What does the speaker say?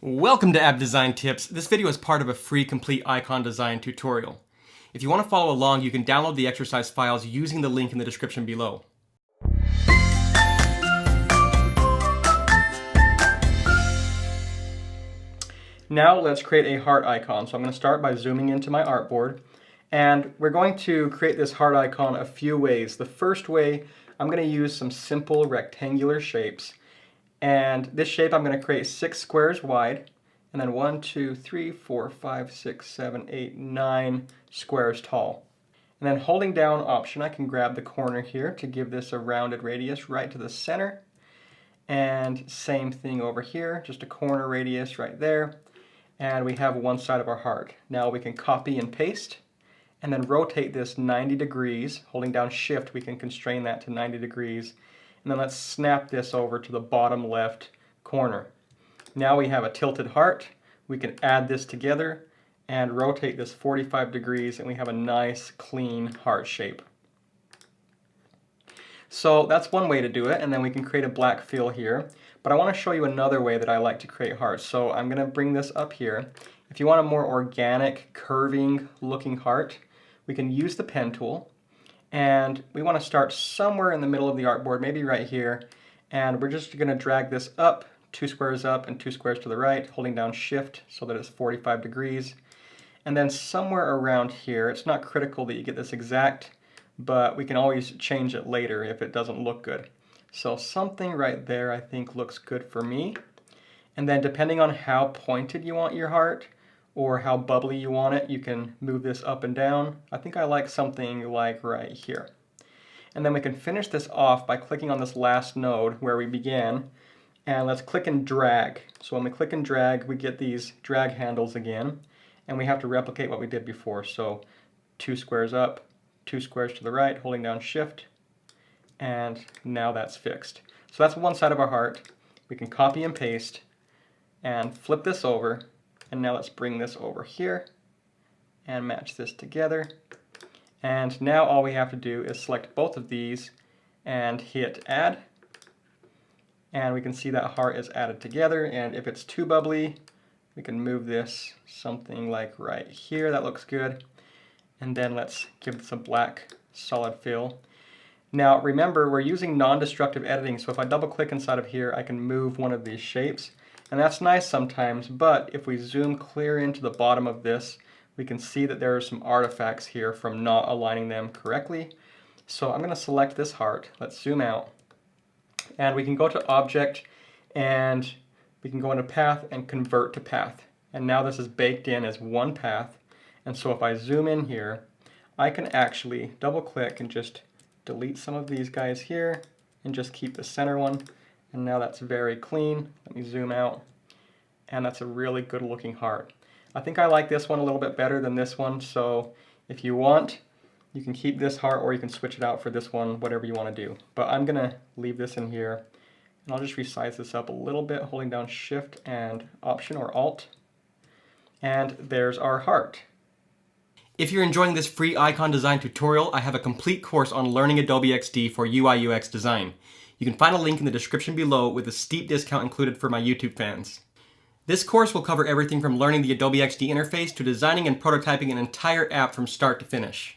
Welcome to App Design Tips. This video is part of a free complete icon design tutorial. If you want to follow along, you can download the exercise files using the link in the description below. Now let's create a heart icon. So I'm going to start by zooming into my artboard, and we're going to create this heart icon a few ways. The first way, I'm going to use some simple rectangular shapes. And this shape I'm going to create 6 squares wide, and then 1, 2, 3, 4, 5, 6, 7, 8, 9 squares tall. And then holding down Option, I can grab the corner here to give this a rounded radius right to the center. And same thing over here, just a corner radius right there. And we have one side of our heart. Now we can copy and paste, and then rotate this 90 degrees. Holding down Shift, we can constrain that to 90 degrees. And then let's snap this over to the bottom left corner. Now we have a tilted heart. We can add this together and rotate this 45 degrees, and we have a nice clean heart shape. So that's one way to do it, and then we can create a black fill here. But I want to show you another way that I like to create hearts. So I'm going to bring this up here. If you want a more organic, curving looking heart, we can use the pen tool. And we want to start somewhere in the middle of the artboard, maybe right here. And we're just going to drag this up, 2 squares up and 2 squares to the right, holding down Shift so that it's 45 degrees. And then somewhere around here, it's not critical that you get this exact, but we can always change it later if it doesn't look good. So something right there I think looks good for me. And then depending on how pointed you want your heart, or how bubbly you want it, you can move this up and down. I think I like something like right here. And then we can finish this off by clicking on this last node where we began, and let's click and drag. So when we click and drag, we get these drag handles again, and we have to replicate what we did before. So 2 squares up, 2 squares to the right, holding down Shift, and now that's fixed. So that's one side of our heart. We can copy and paste and flip this over. And now let's bring this over here and match this together. And now all we have to do is select both of these and hit Add. And we can see that heart is added together. And if it's too bubbly, we can move this something like right here. That looks good. And then let's give this a black solid fill. Now remember, we're using non-destructive editing, so if I double click inside of here, I can move one of these shapes. And that's nice sometimes, but if we zoom clear into the bottom of this, we can see that there are some artifacts here from not aligning them correctly. So I'm going to select this heart. Let's zoom out. And we can go to Object, and we can go into Path and Convert to Path. And now this is baked in as one path. And so if I zoom in here, I can actually double click and just delete some of these guys here and just keep the center one. And now that's very clean. Let me zoom out. And that's a really good looking heart. I think I like this one a little bit better than this one, so if you want, you can keep this heart or you can switch it out for this one, whatever you want to do. But I'm going to leave this in here, and I'll just resize this up a little bit, holding down Shift and Option or Alt. And there's our heart. If you're enjoying this free icon design tutorial, I have a complete course on learning Adobe XD for UI UX design. You can find a link in the description below with a steep discount included for my YouTube fans. This course will cover everything from learning the Adobe XD interface to designing and prototyping an entire app from start to finish.